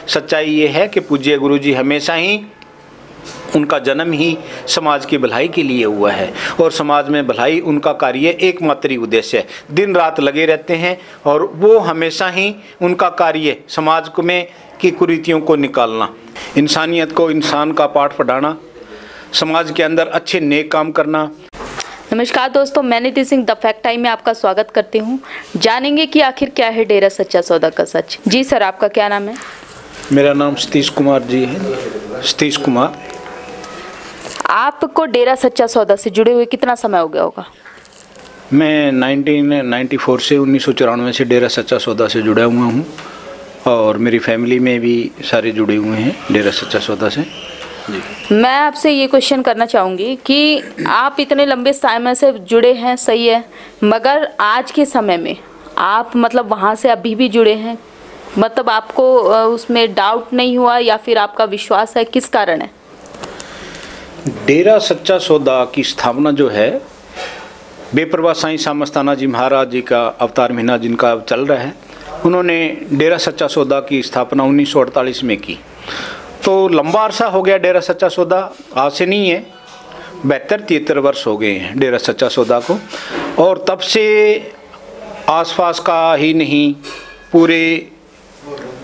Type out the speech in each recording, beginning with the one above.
सच्चाई ये है कि पूज्य गुरुजी हमेशा ही उनका जन्म ही समाज की भलाई के लिए हुआ है और समाज में भलाई उनका कार्य एकमात्र ही उद्देश्य है। दिन रात लगे रहते हैं और वो हमेशा ही उनका कार्य समाज में की कुरीतियों को निकालना, इंसानियत को इंसान का पाठ पढ़ाना, समाज के अंदर अच्छे नेक काम करना। नमस्कार दोस्तों, मैं निधि सिंह द फैक्ट टाइम में आपका स्वागत करती हूं। जानेंगे कि आखिर क्या है डेरा सच्चा सौदा का सच। जी सर, आपका क्या नाम है? मेरा नाम सतीश कुमार जी है, सतीश कुमार। आपको डेरा सच्चा सौदा से जुड़े हुए कितना समय हो गया होगा? मैं 1994 से 1994 से डेरा सच्चा सौदा से जुड़ा हुआ हूँ और मेरी फैमिली में भी सारे जुड़े हुए हैं डेरा सच्चा सौदा से जी। मैं आपसे ये क्वेश्चन करना चाहूँगी कि आप इतने लंबे समय से जुड़े हैं, सही है, मगर आज के समय में आप मतलब वहाँ से अभी भी जुड़े हैं, मतलब आपको उसमें डाउट नहीं हुआ या फिर आपका विश्वास है, किस कारण है? डेरा सच्चा सौदा की स्थापना जो है बेपरवाह साईं सामस्ताना जी महाराज जी का अवतार महीना जिनका चल रहा है, उन्होंने डेरा सच्चा सौदा की स्थापना 1948 में की। तो लंबा अरसा हो गया डेरा सच्चा सौदा, आज से नहीं है, 72-73 वर्ष हो गए हैं डेरा सच्चा सौदा को। और तब से आसपास का ही नहीं, पूरे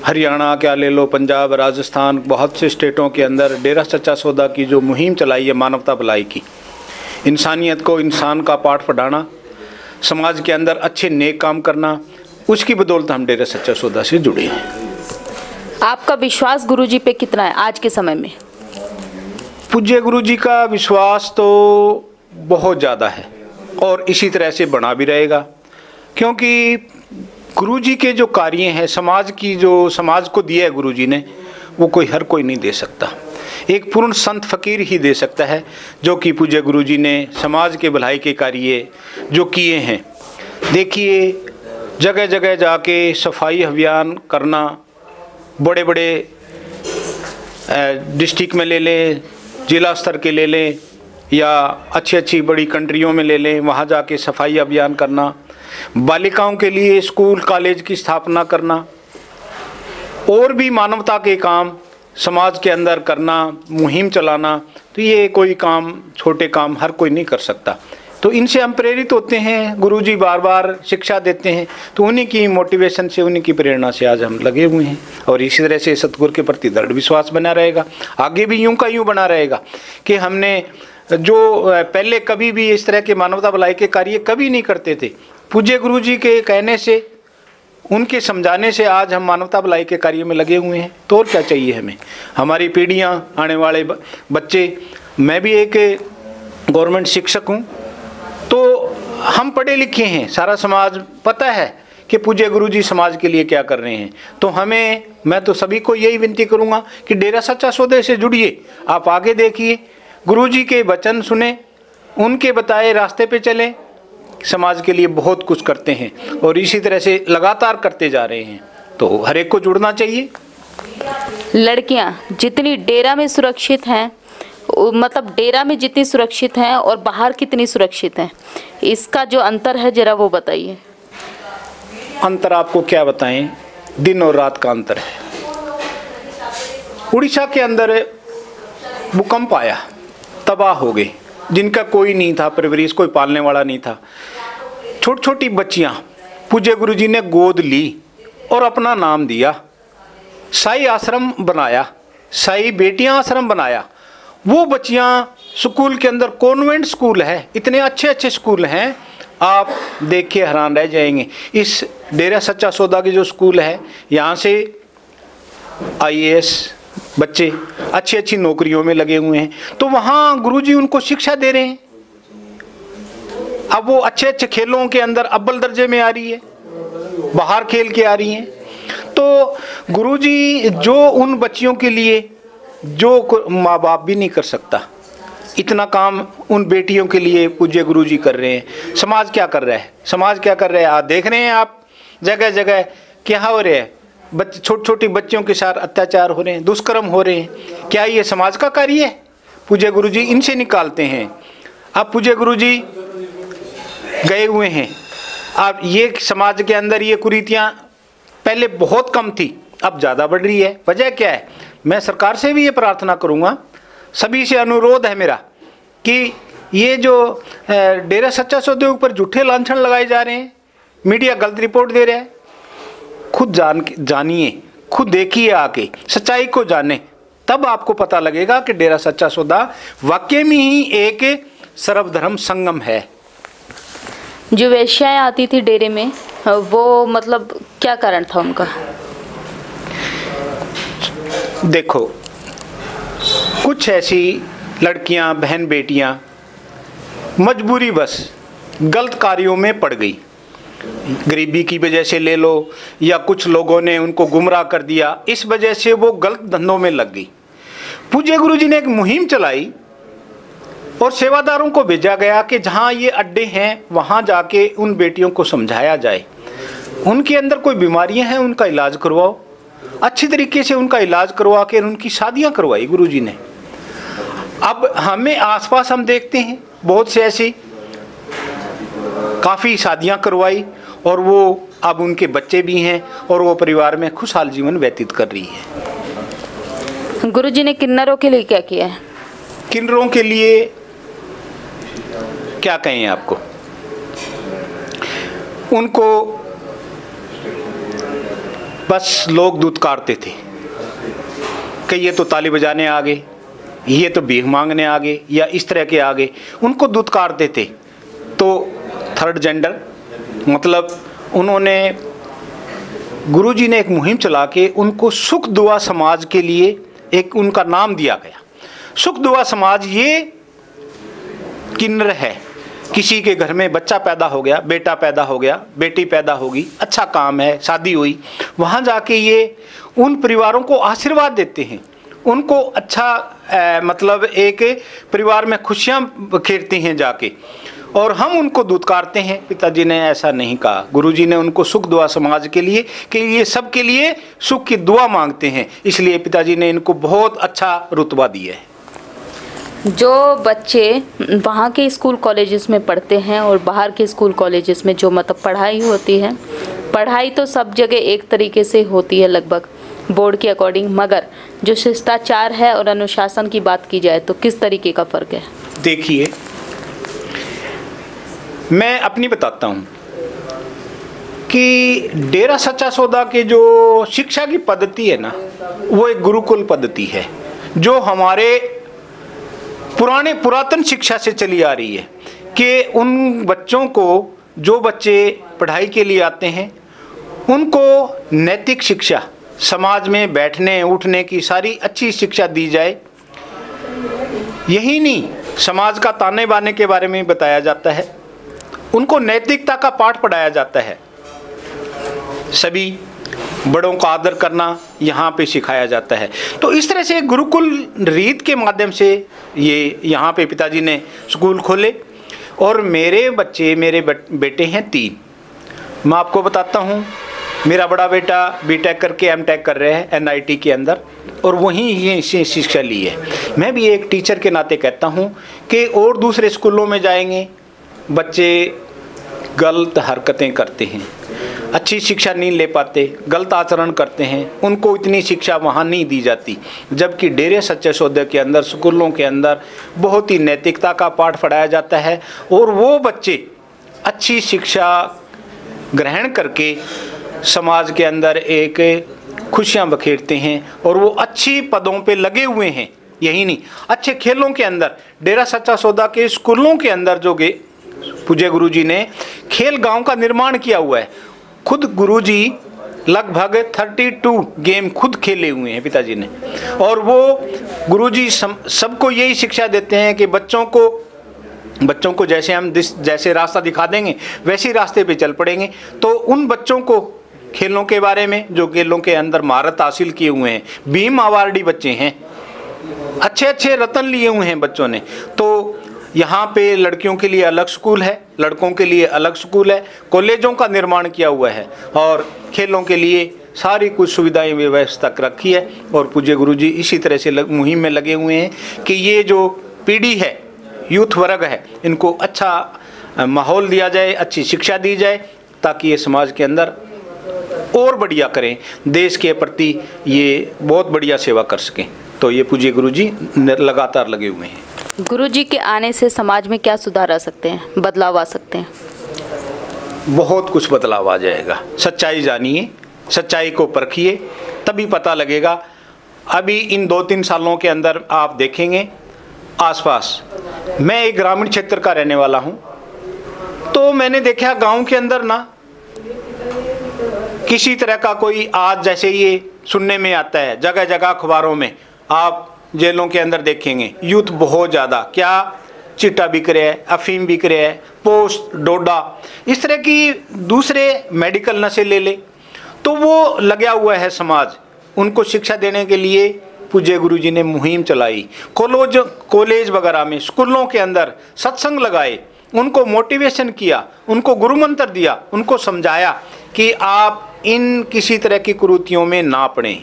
हरियाणा क्या ले लो, पंजाब, राजस्थान, बहुत से स्टेटों के अंदर डेरा सच्चा सौदा की जो मुहिम चलाई है मानवता भलाई की, इंसानियत को इंसान का पाठ पढ़ाना, समाज के अंदर अच्छे नेक काम करना, उसकी बदौलत हम डेरा सच्चा सौदा से जुड़े हैं। आपका विश्वास गुरुजी पे कितना है आज के समय में? पूज्य गुरुजी का विश्वास तो बहुत ज़्यादा है और इसी तरह से बना भी रहेगा, क्योंकि गुरुजी के जो कार्य हैं, समाज की जो समाज को दिया है गुरुजी ने, वो हर कोई नहीं दे सकता। एक पूर्ण संत फकीर ही दे सकता है, जो कि पूज्य गुरुजी ने समाज के भलाई के कार्य जो किए हैं। देखिए, जगह जगह जाके सफाई अभियान करना, बड़े बड़े डिस्ट्रिक्ट में ले लें, जिला स्तर के ले लें या अच्छी अच्छी बड़ी कंट्रियों में ले लें, वहाँ जाके सफाई अभियान करना, बालिकाओं के लिए स्कूल कॉलेज की स्थापना करना और भी मानवता के काम समाज के अंदर करना, मुहिम चलाना, तो ये कोई काम, छोटे काम हर कोई नहीं कर सकता। तो इनसे हम प्रेरित होते हैं, गुरुजी बार बार शिक्षा देते हैं, तो उन्हीं की मोटिवेशन से, उन्हीं की प्रेरणा से आज हम लगे हुए हैं और इसी तरह से सतगुरु के प्रति दृढ़ विश्वास बना रहेगा। आगे भी यूं का यूं बना रहेगा कि हमने जो पहले कभी भी इस तरह के मानवता भलाई के कार्य कभी नहीं करते थे, पूज्य गुरुजी के कहने से, उनके समझाने से आज हम मानवता भलाई के कार्य में लगे हुए हैं। तो और क्या चाहिए हमें? हमारी पीढ़ियां, आने वाले बच्चे, मैं भी एक गवर्नमेंट शिक्षक हूं, तो हम पढ़े लिखे हैं, सारा समाज पता है कि पूज्य गुरुजी समाज के लिए क्या कर रहे हैं। तो मैं तो सभी को यही विनती करूंगा कि डेरा सच्चा सौदे से जुड़िए, आप आगे देखिए, गुरुजी के वचन सुने, उनके बताए रास्ते पे चलें, समाज के लिए बहुत कुछ करते हैं और इसी तरह से लगातार करते जा रहे हैं। तो हर एक को जुड़ना चाहिए। लड़कियां जितनी डेरा में सुरक्षित हैं, मतलब डेरा में जितनी सुरक्षित हैं और बाहर कितनी सुरक्षित हैं, इसका जो अंतर है जरा वो बताइए। अंतर आपको क्या बताएं, दिन और रात का अंतर है। उड़ीसा के अंदर भूकंप आया, तबाह हो गए, जिनका कोई नहीं था परवरिश, कोई पालने वाला नहीं था, छोटी छोटी बच्चियां पूज्य गुरुजी ने गोद ली और अपना नाम दिया, साई आश्रम बनाया, साई बेटियां आश्रम बनाया। वो बच्चियां स्कूल के अंदर, कॉन्वेंट स्कूल है, इतने अच्छे अच्छे स्कूल हैं, आप देख के हैरान रह जाएंगे। इस डेरा सच्चा सौदा के जो स्कूल है, यहाँ से IAS बच्चे अच्छी अच्छी नौकरियों में लगे हुए हैं, तो वहाँ गुरुजी उनको शिक्षा दे रहे हैं। अब वो अच्छे अच्छे खेलों के अंदर अव्वल दर्जे में आ रही है, बाहर खेल के आ रही हैं। तो गुरुजी जो उन बच्चियों के लिए, जो माँ बाप भी नहीं कर सकता, इतना काम उन बेटियों के लिए पूज्य गुरुजी कर रहे हैं। समाज क्या कर रहा है? समाज क्या कर रहा है? आप देख रहे हैं, आप जगह जगह क्या हो रहे हैं, छोटी छोटी बच्चियों के साथ अत्याचार हो रहे हैं, दुष्कर्म हो रहे हैं। क्या ये समाज का कार्य है? पूज्य गुरुजी इनसे निकालते हैं। अब पूज्य गुरुजी गए हुए हैं अब ये समाज के अंदर ये कुरीतियाँ पहले बहुत कम थी, अब ज़्यादा बढ़ रही है। वजह क्या है? मैं सरकार से भी ये प्रार्थना करूँगा, सभी से अनुरोध है मेरा कि ये जो डेरा सच्चा सौदे के ऊपर झूठे लांछन लगाए जा रहे हैं, मीडिया गलत रिपोर्ट दे रहा है, खुद जानिए, खुद देखिए, आके सच्चाई को जाने, तब आपको पता लगेगा कि डेरा सच्चा सौदा वाकई में ही एक सर्वधर्म संगम है। जो वेश्याएं आती थी डेरे में, वो मतलब क्या कारण था उनका? देखो, कुछ ऐसी लड़कियां, बहन बेटियां मजबूरी बस गलत कार्यों में पड़ गई, गरीबी की वजह से ले लो, या कुछ लोगों ने उनको गुमराह कर दिया, इस वजह से वो गलत धंधों में लग गई। पूज्य गुरुजी ने एक मुहिम चलाई और सेवादारों को भेजा गया कि जहाँ ये अड्डे हैं वहाँ जाके उन बेटियों को समझाया जाए, उनके अंदर कोई बीमारियाँ हैं उनका इलाज करवाओ, अच्छी तरीके से उनका इलाज करवा के उनकी शादियाँ करवाई गुरुजी ने। अब हमें आसपास हम देखते हैं बहुत से ऐसी काफ़ी शादियाँ करवाई और वो अब उनके बच्चे भी हैं और वो परिवार में खुशहाल जीवन व्यतीत कर रही है। गुरुजी ने किन्नरों के लिए क्या किया है? किन्नरों के लिए क्या कहें आपको, उनको बस लोग दुत्कारते थे कि ये तो ताली बजाने आ गए, ये तो भीख मांगने आ गए, या इस तरह के आ गए, उनको दुत्कारते थे। तो थर्ड जेंडर मतलब उन्होंने, गुरुजी ने एक मुहिम चला के उनको सुख दुआ समाज के लिए एक उनका नाम दिया गया। सुख दुआ समाज ये किन्नर है, किसी के घर में बच्चा पैदा हो गया, बेटा पैदा हो गया, बेटी पैदा होगी, अच्छा काम है, शादी हुई, वहाँ जाके ये उन परिवारों को आशीर्वाद देते हैं, उनको अच्छा मतलब एक परिवार में खुशियाँ बखेरते हैं जाके, और हम उनको दुत्कारते हैं। पिताजी ने ऐसा नहीं कहा, गुरुजी ने उनको सुख दुआ समाज के लिए कि ये सब के लिए सुख की दुआ मांगते हैं, इसलिए पिताजी ने इनको बहुत अच्छा रुतबा दिया है। जो बच्चे वहाँ के स्कूल कॉलेजेस में पढ़ते हैं और बाहर के स्कूल कॉलेजेस में जो मतलब पढ़ाई होती है, पढ़ाई तो सब जगह एक तरीके से होती है लगभग बोर्ड के अकॉर्डिंग, मगर जो शिष्टाचार है और अनुशासन की बात की जाए तो किस तरीके का फ़र्क है? देखिए, मैं अपनी बताता हूँ कि डेरा सच्चा सौदा के जो शिक्षा की पद्धति है ना, वो एक गुरुकुल पद्धति है जो हमारे पुरातन शिक्षा से चली आ रही है कि उन बच्चों को, जो बच्चे पढ़ाई के लिए आते हैं, उनको नैतिक शिक्षा, समाज में बैठने उठने की सारी अच्छी शिक्षा दी जाए। यही नहीं, समाज का ताने बाने के बारे में बताया जाता है, उनको नैतिकता का पाठ पढ़ाया जाता है, सभी बड़ों का आदर करना यहाँ पे सिखाया जाता है। तो इस तरह से गुरुकुल रीत के माध्यम से ये यहाँ पे पिताजी ने स्कूल खोले और मेरे बच्चे, मेरे बेटे हैं 3। मैं आपको बताता हूँ, मेरा बड़ा बेटा बीटेक करके एमटेक कर रहे हैं NIT के अंदर और वहीं ये शिक्षा ली है। मैं भी एक टीचर के नाते कहता हूँ कि और दूसरे स्कूलों में जाएंगे, बच्चे गलत हरकतें करते हैं, अच्छी शिक्षा नहीं ले पाते, गलत आचरण करते हैं, उनको इतनी शिक्षा वहाँ नहीं दी जाती, जबकि डेरे सच्चे सौदे के अंदर, स्कूलों के अंदर बहुत ही नैतिकता का पाठ पढ़ाया जाता है और वो बच्चे अच्छी शिक्षा ग्रहण करके समाज के अंदर एक खुशियाँ बखेरते हैं और वो अच्छी पदों पे लगे हुए हैं। यही नहीं, अच्छे खेलों के अंदर, डेरा सच्चा सौदा के स्कूलों के अंदर जो पूज्य गुरुजी ने खेल गांव का निर्माण किया हुआ है, खुद गुरुजी लगभग 32 गेम खुद खेले हुए हैं पिताजी ने, और वो गुरुजी सबको यही शिक्षा देते हैं कि बच्चों को जैसे हम जैसे रास्ता दिखा देंगे वैसे रास्ते पे चल पड़ेंगे। तो उन बच्चों को खेलों के बारे में, जो खेलों के अंदर महारत हासिल किए हुए हैं, भीम अवार्डी बच्चे हैं, अच्छे रतन लिए हुए हैं बच्चों ने, तो यहाँ पे लड़कियों के लिए अलग स्कूल है, लड़कों के लिए अलग स्कूल है, कॉलेजों का निर्माण किया हुआ है और खेलों के लिए सारी कुछ सुविधाएं व्यवस्था रखी है। और पूज्य गुरुजी इसी तरह से मुहिम में लगे हुए हैं कि ये जो पीढ़ी है, यूथ वर्ग है, इनको अच्छा माहौल दिया जाए, अच्छी शिक्षा दी जाए ताकि ये समाज के अंदर और बढ़िया करें, देश के प्रति ये बहुत बढ़िया सेवा कर सकें। तो ये पूज्य गुरुजी लगातार लगे हुए हैं। गुरुजी के आने से समाज में क्या सुधार आ सकते हैं, बदलाव आ सकते हैं? बहुत कुछ बदलाव आ जाएगा। सच्चाई जानिए, सच्चाई को परखिए, तभी पता लगेगा। अभी इन 2-3 सालों के अंदर आप देखेंगे आसपास, मैं एक ग्रामीण क्षेत्र का रहने वाला हूं, तो मैंने देखा गांव के अंदर ना किसी तरह का कोई, आज जैसे ये सुनने में आता है जगह जगह अखबारों में, आप जेलों के अंदर देखेंगे यूथ बहुत ज़्यादा, क्या चिट्टा बिक रहा है, अफीम बिक रहा है, पोस्ट, डोडा, इस तरह की दूसरे मेडिकल नशे ले ले, तो वो लगा हुआ है समाज। उनको शिक्षा देने के लिए पूज्य गुरुजी ने मुहिम चलाई, कॉलेज वगैरह में, स्कूलों के अंदर सत्संग लगाए, उनको मोटिवेशन किया, उनको गुरु मंत्र दिया, उनको समझाया कि आप इन किसी तरह की कुरीतियों में ना पड़ें।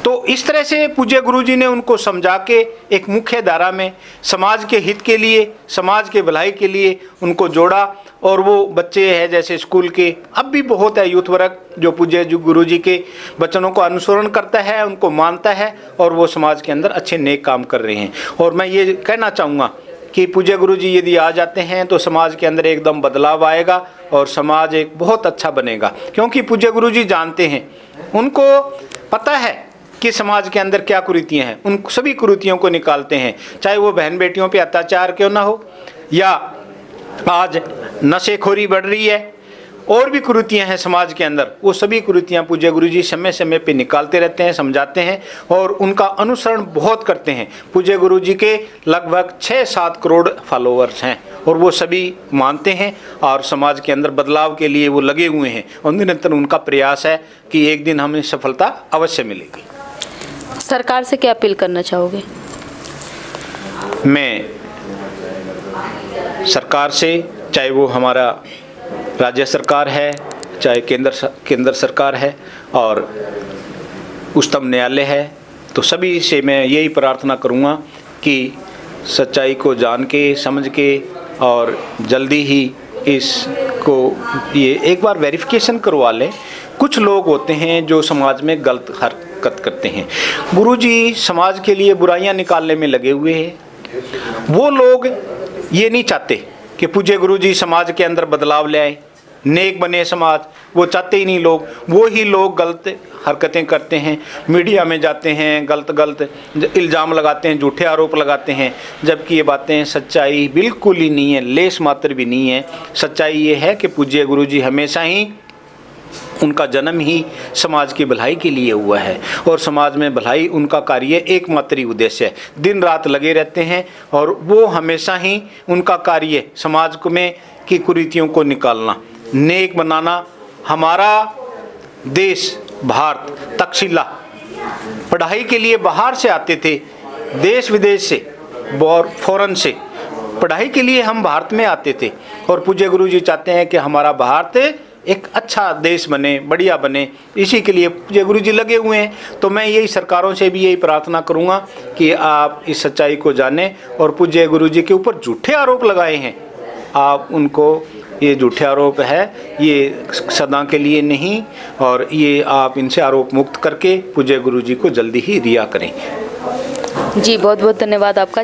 तो इस तरह से पूज्य गुरुजी ने उनको समझा के एक मुख्य धारा में समाज के हित के लिए, समाज के भलाई के लिए उनको जोड़ा। और वो बच्चे हैं जैसे स्कूल के, अब भी बहुत है यूथ वर्ग जो पूज्य गुरुजी के वचनों को अनुसरण करता है, उनको मानता है और वो समाज के अंदर अच्छे नेक काम कर रहे हैं। और मैं ये कहना चाहूँगा कि पूज्य गुरुजी यदि आ जाते हैं तो समाज के अंदर एकदम बदलाव आएगा और समाज एक बहुत अच्छा बनेगा, क्योंकि पूज्य गुरुजी जानते हैं, उनको पता है कि समाज के अंदर क्या कुरीतियाँ हैं, उन सभी कुरीतियों को निकालते हैं। चाहे वो बहन बेटियों पे अत्याचार क्यों ना हो, या आज नशेखोरी बढ़ रही है, और भी कुरीतियाँ हैं समाज के अंदर, वो सभी कुरीतियाँ पूज्य गुरुजी समय समय पे निकालते रहते हैं, समझाते हैं और उनका अनुसरण बहुत करते हैं। पूज्य गुरुजी के लगभग 6-7 करोड़ फॉलोअर्स हैं और वो सभी मानते हैं और समाज के अंदर बदलाव के लिए वो लगे हुए हैं और निरंतर उनका प्रयास है कि एक दिन हमें सफलता अवश्य मिलेगी। सरकार से क्या अपील करना चाहोगे? मैं सरकार से, चाहे वो हमारा राज्य सरकार है, चाहे केंद्र सरकार है और उच्चतम न्यायालय है, तो सभी से मैं यही प्रार्थना करूँगा कि सच्चाई को जान के, समझ के और जल्दी ही इसको ये एक बार वेरिफिकेशन करवा लें। कुछ लोग होते हैं जो समाज में गलत हरकत करते हैं, गुरुजी समाज के लिए बुराइयां निकालने में लगे हुए हैं। वो लोग ये नहीं चाहते कि पूज्य गुरुजी समाज के अंदर बदलाव ले आए, नेक बने समाज, वो चाहते ही नहीं लोग। वो ही लोग गलत हरकतें करते हैं, मीडिया में जाते हैं, गलत इल्ज़ाम लगाते हैं, झूठे आरोप लगाते हैं, जबकि ये बातें सच्चाई बिल्कुल ही नहीं है, लेस मात्र भी नहीं है। सच्चाई ये है कि पूज्य गुरुजी हमेशा ही, उनका जन्म ही समाज की भलाई के लिए हुआ है और समाज में भलाई उनका कार्य एकमात्र ही उद्देश्य है। दिन रात लगे रहते हैं और वो हमेशा ही उनका कार्य समाज में की कुरीतियों को निकालना, नेक बनाना। हमारा देश भारत तक्षशिला पढ़ाई के लिए बाहर से आते थे, देश विदेश से और फॉरेन से पढ़ाई के लिए हम भारत में आते थे और पूज्य गुरुजी चाहते हैं कि हमारा भारत एक अच्छा देश बने, बढ़िया बने, इसी के लिए पूज्य गुरुजी लगे हुए हैं। तो मैं यही सरकारों से भी यही प्रार्थना करूंगा कि आप इस सच्चाई को जानें और पूज्य गुरुजी के ऊपर झूठे आरोप लगाए हैं, आप उनको, ये झूठे आरोप है, ये सदा के लिए नहीं, और ये आप इनसे आरोप मुक्त करके पूज्य गुरुजी को जल्दी ही रिहा करें। जी बहुत बहुत धन्यवाद आपका।